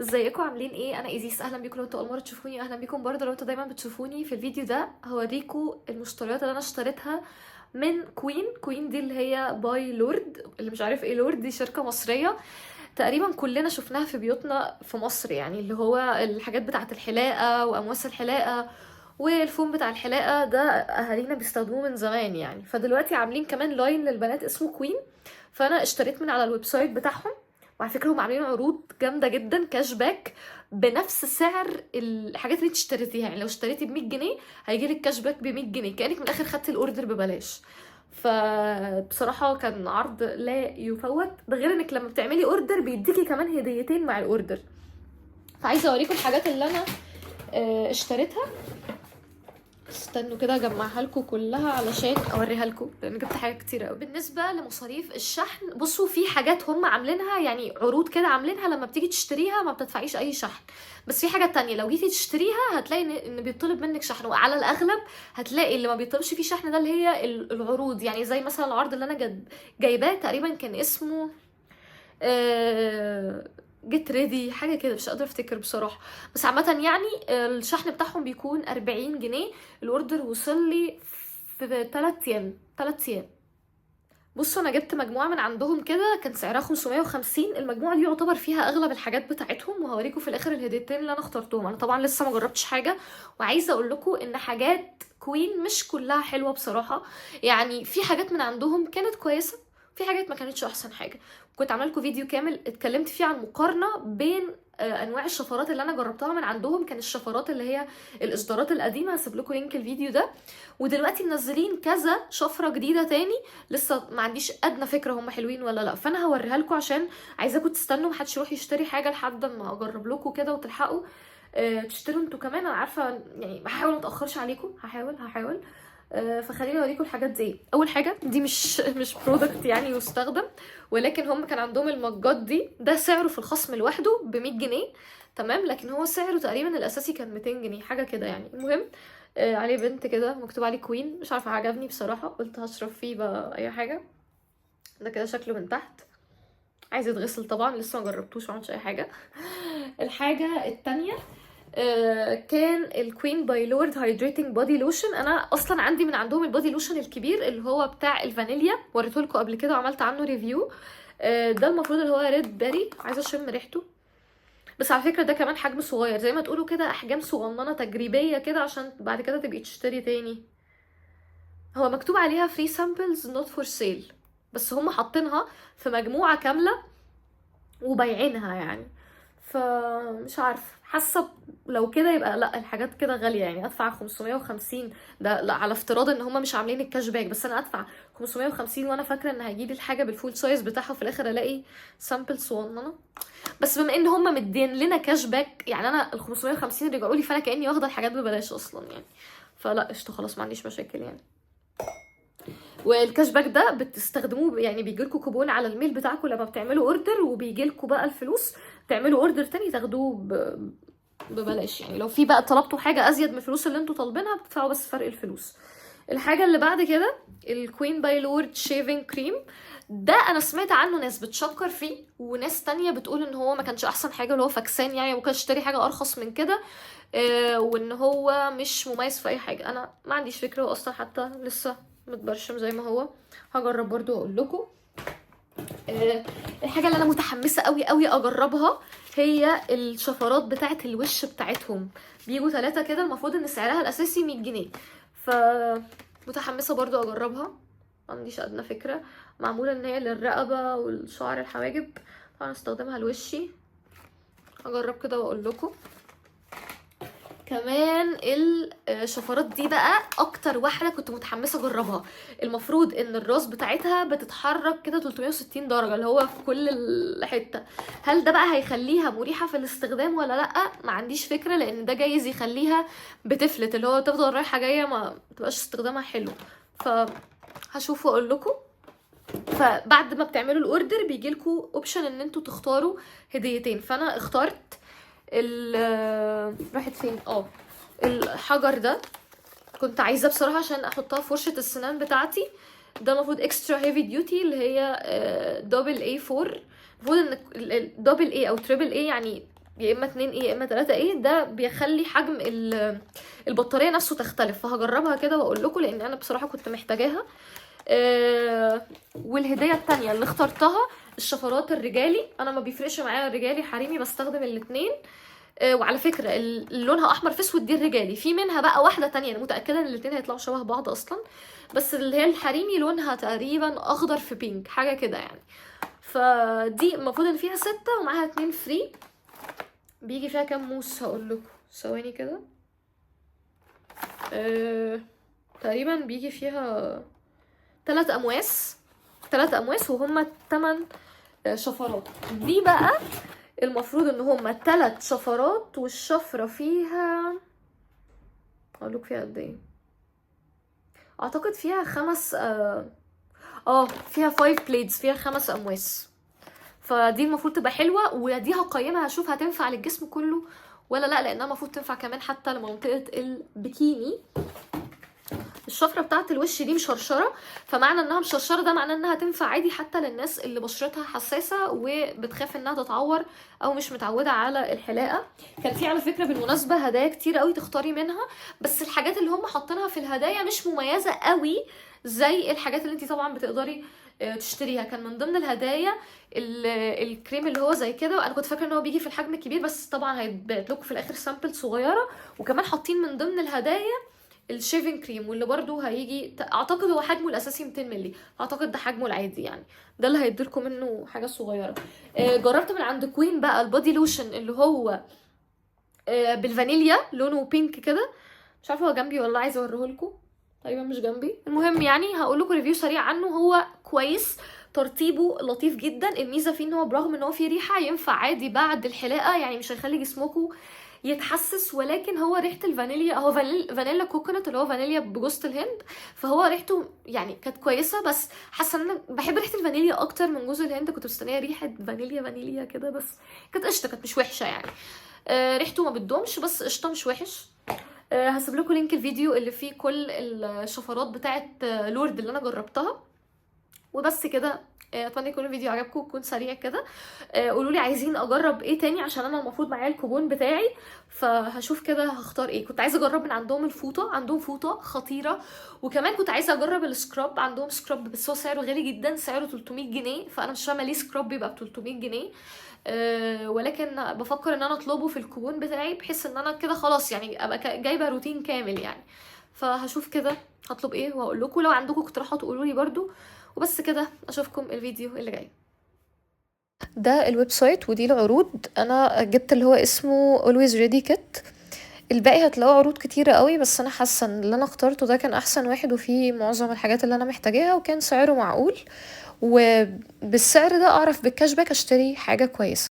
ازيكم عاملين ايه؟ انا ايزيس، اهلا بيكم. لو انتوا اول مره تشوفوني اهلا بيكم برضه. لو انتوا دايما بتشوفوني في الفيديو ده هوريكم المشتريات اللي انا اشتريتها من كوين دي اللي هي باي لورد. اللي مش عارف ايه لورد دي شركه مصريه تقريبا كلنا شفناها في بيوتنا في مصر، يعني اللي هو الحاجات بتاعه الحلاقه وامواس الحلاقه والفوم بتاع الحلاقه ده اهالينا بيستخدموه من زمان يعني. فدلوقتي عاملين كمان لاين للبنات اسمه كوين، فانا اشتريت من على الويب سايت بتاعهم. وعلى فكره هم عاملين عروض جامده جدا، كاش باك بنفس سعر الحاجات اللي انت اشتريتيها. يعني لو اشتريتي ب 100 جنيه هيجي لك كاش باك ب 100 جنيه، كانك من الاخر خدتي الاوردر ببلاش. فبصراحه كان عرض لا يفوت، ده غير انك لما بتعملي اوردر بيديكي كمان هديتين مع الاوردر. فعايزه اوريكم الحاجات اللي انا اشتريتها. استنوا كده اجمعها لكم كلها علشان اوريها لكم، لان جبت حاجات كتير قوي. بالنسبه لمصاريف الشحن، بصوا في حاجات هم عاملينها يعني عروض كده عاملينها لما بتيجي تشتريها ما بتدفعيش اي شحن. بس في حاجه تانية لو جيتي تشتريها هتلاقي ان بيطلب منك شحن، وعلى الاغلب هتلاقي اللي ما بيطلبش فيه شحن ده اللي هي العروض. يعني زي مثلا العرض اللي انا جايباه تقريبا كان اسمه جيت ريدي حاجه كده، مش قادره افتكر بصراحه. بس عامه يعني الشحن بتاعهم بيكون 40 جنيه. الاوردر وصل لي في 3 ايام 3 ايام. بصوا انا جبت مجموعه من عندهم كده كان سعرها 550. المجموعه دي يعتبر فيها اغلب الحاجات بتاعتهم، وهوريكم في الاخر الهديتين اللي انا اخترتهم. انا طبعا لسه ما جربتش حاجه، وعايزه اقول لكم ان حاجات كوين مش كلها حلوه بصراحه. يعني في حاجات من عندهم كانت كويسه، في حاجات ما كانتش احسن حاجه. كنت عامله لكم فيديو كامل اتكلمت فيه عن مقارنه بين انواع الشفرات اللي انا جربتها من عندهم. كان الشفرات اللي هي الاصدارات القديمه، هسيب لكم لينك الفيديو ده. ودلوقتي منزلين كذا شفره جديده تاني، لسه ما عنديش ادنى فكره هم حلوين ولا لا. فانا هوريها لكم عشان عايزاكم تستنوا، محدش يروح يشتري حاجه لحد ما اجرب لكم كده وتلحقوا تشتروا انتوا كمان. انا عارفه يعني هحاول ما اتاخرش عليكم، هحاول. فخليني اوريكم الحاجات دي. اول حاجه دي مش برودكت يعني يستخدم، ولكن هم كان عندهم المجات دي، ده سعره في الخصم لوحده ب 100 جنيه. تمام، لكن هو سعره تقريبا الاساسي كان 200 جنيه حاجه كده يعني. المهم عليه بنت كده مكتوب عليه كوين، مش عارفه عجبني بصراحه، قلت هشرب فيه بقى اي حاجه. ده كده شكله من تحت، عايز يتغسل طبعا، لسه ما جربتوش ومعملش اي حاجه. الحاجه التانية كان الكوين باي لورد هايدريتنج بودي لوشن. انا اصلا عندي من عندهم البودي لوشن الكبير اللي هو بتاع الفانيليا، وريته لكم قبل كده وعملت عنه ريفيو. ده المفروض اللي هو ريد بيري، عايزه اشم ريحته. بس على فكره ده كمان حجم صغير، زي ما تقولوا كده احجام صغننه تجريبيه كده عشان بعد كده تبقي تشتري تاني. هو مكتوب عليها free samples not for sale، بس هم حاطينها في مجموعة كاملة وبايعينها يعني. فمش عارف، حاسة لو كده يبقى لا، الحاجات كده غالية يعني. ادفع 550 ده لا، على افتراض ان هم مش عاملين الكاش باك. بس انا ادفع 550 وانا فاكرة ان هيجيلي الحاجة بالفول سايز بتاعها، وفي الاخر الاقي سامبل صغننة. بس بما ان هم مدين لنا كاش باك يعني، انا ال 550 رجعوا لي، فانا كاني واخده الحاجات ببلاش اصلا يعني. فلا قشطه، خلاص ما عنديش مشاكل يعني. والكاش باك ده بتستخدموه يعني، بيجيلكوا كوبون على الميل بتاعكم لما بتعملوا اوردر، وبيجيلكوا بقى الفلوس تعملوا اوردر تاني تاخدوه ببلاش يعني. لو في بقى طلبتوا حاجه ازيد من الفلوس اللي انتوا طالبينها بتدفعوا بس فرق الفلوس. الحاجه اللي بعد كده الكوين باي لورد شيفنج كريم. ده انا سمعت عنه ناس بتشكر فيه، وناس تانية بتقول ان هو ما كانش احسن حاجه، اللي هو فاكسان يعني، ممكن اشتري حاجه ارخص من كده. وان هو مش مميز في اي حاجه. انا ما عنديش فكره، هو اصلا حتى لسه متبرشم زي ما هو. هجرب برضو اقول لكم. الحاجه اللي انا متحمسه قوي قوي اجربها هي الشفرات بتاعه الوش بتاعتهم. بيجوا 3 كده، المفروض ان سعرها الاساسي 100 جنيه. ف متحمسه برضو اجربها، ما عنديش ادنى فكره. معموله ان هي للرقبه والشعر الحواجب، طبعا استخدمها لوشي. هجرب كده واقول لكم. كمان الشفرات دي بقى اكتر واحده كنت متحمسه اجربها. المفروض ان الراس بتاعتها بتتحرك كده 360 درجه، اللي هو في كل حته. هل ده بقى هيخليها مريحه في الاستخدام ولا لا؟ ما عنديش فكره، لان ده جايز يخليها بتفلت، اللي هو تفضل رايحه جايه ما تبقاش استخدامها حلو. فهشوف واقول لكم. فبعد ما بتعملوا الاوردر بيجيلكوا اوبشن ان انتوا تختاروا هديتين. فانا اخترت راحت فين الحجر ده. كنت عايزاه بصراحه عشان احطها في فرشه السنان بتاعتي. ده المفروض اكسترا هيفي ديوتي، اللي هي دبل اي 4. المفروض ان دبل اي او تريبل اي يعني يا اما 2 ايه يا اما 3 ايه، ده بيخلي حجم البطاريه نفسه تختلف. فهجربها كده واقول لكم، لان انا بصراحه كنت محتاجاها. والهديه التانية اللي اخترتها الشفرات الرجالي. انا ما بيفرقش معايا الرجالي حريمي، بستخدم الاتنين. وعلى فكره اللي لونها احمر في اسود دي الرجالي، في منها بقى واحده تانية انا متاكده ان الاتنين هيطلعوا شبه بعض اصلا، بس اللي هي الحريمي لونها تقريبا اخضر في بينك حاجه كده يعني. فدي المفروض ان فيها 6 ومعاها 2 فري. بيجي فيها كام موس هقول لكم، ثواني كده. تقريبا بيجي فيها 3 امواس، 3 امواس، وهما 8 شفرات. دي بقى المفروض ان هما 3 شفرات، والشفرة فيها اقولك فيها قد ايه، اعتقد فيها 5 فيها 5 بليدز، فيها 5 امواس. فدي المفروض تبقى حلوة، ودي هقيمها هشوف هتنفع للجسم كله ولا لا، لانها المفروض تنفع كمان حتى لمنطقة البكيني. الشفره بتاعه الوش دي مشرشره، فمعنى انها مشرشره ده معناه انها تنفع عادي حتى للناس اللي بشرتها حساسه وبتخاف انها تتعور او مش متعوده على الحلاقه. كان في على فكره بالمناسبه هدايا كتير قوي تختاري منها، بس الحاجات اللي هم حاطينها في الهدايا مش مميزه قوي زي الحاجات اللي انت طبعا بتقدري تشتريها. كان من ضمن الهدايا الكريم اللي هو زي كده، انا كنت فاكره ان هو بيجي في الحجم الكبير، بس طبعا هيتبعت لكم في الاخر سامبل صغيره. وكمان حاطين من ضمن الهدايا الشيفنج كريم، واللي برضو هيجي اعتقد هو حجمه الاساسي 200 مللي، اعتقد ده حجمه العادي يعني، ده اللي هيديلكم منه حاجه صغيره. جربت من عند كوين بقى البودي لوشن اللي هو بالفانيليا، لونه بينك كده، مش عارفه هو جنبي ولا عايزه اوريه لكم، تقريبا مش جنبي. المهم يعني هقول لكم ريفيو سريع عنه. هو كويس، ترطيبه لطيف جدا. الميزه فيه ان هو برغم ان هو فيه ريحه ينفع عادي بعد الحلاقه، يعني مش هيخلي جسمكم يتحسس، ولكن هو ريحه الفانيليا، هو فانيلا كوكونات اللي هو فانيليا بجوز الهند، فهو ريحته يعني كانت كويسه. بس حاسه ان انا بحب ريحه الفانيليا اكتر من جوز الهند، كنت مستنيه ريحه فانيليا كده، بس كانت قشطه، كانت مش وحشه يعني. ريحته ما بتدومش بس قشطه مش وحش. هسيب لكم لينك الفيديو اللي فيه كل الشفرات بتاعه لورد اللي انا جربتها. وبس كده. اتمنى يكون الفيديو عجبكم، يكون سريع كده. قولوا لي عايزين اجرب ايه تاني، عشان انا المفروض معايا الكوبون بتاعي، فهشوف كده هختار ايه. كنت عايزه اجرب من عندهم الفوطه، عندهم فوطه خطيره. وكمان كنت عايزه اجرب السكراب، عندهم سكراب بس هو سعره غالي جدا، سعره 300 جنيه، فانا مش فاهمه ليه سكراب بيبقى ب 300 جنيه. ولكن بفكر ان انا اطلبه في الكوبون بتاعي، بحيث ان انا كده خلاص يعني ابقى جايبه روتين كامل يعني. فهشوف كده هطلب ايه وهقول لكم، لو عندكم اقتراحات قولوا لي برده. وبس كده، اشوفكم الفيديو اللي جاي. ده الويب سايت ودي العروض. انا جبت اللي هو اسمه always ready kit، الباقي هتلاقوا عروض كتيرة قوي، بس انا حاسه ان اللي انا اخترته ده كان احسن واحد وفيه معظم الحاجات اللي انا محتاجاها، وكان سعره معقول، وبالسعر ده اعرف بالكاشباك اشتري حاجه كويسه.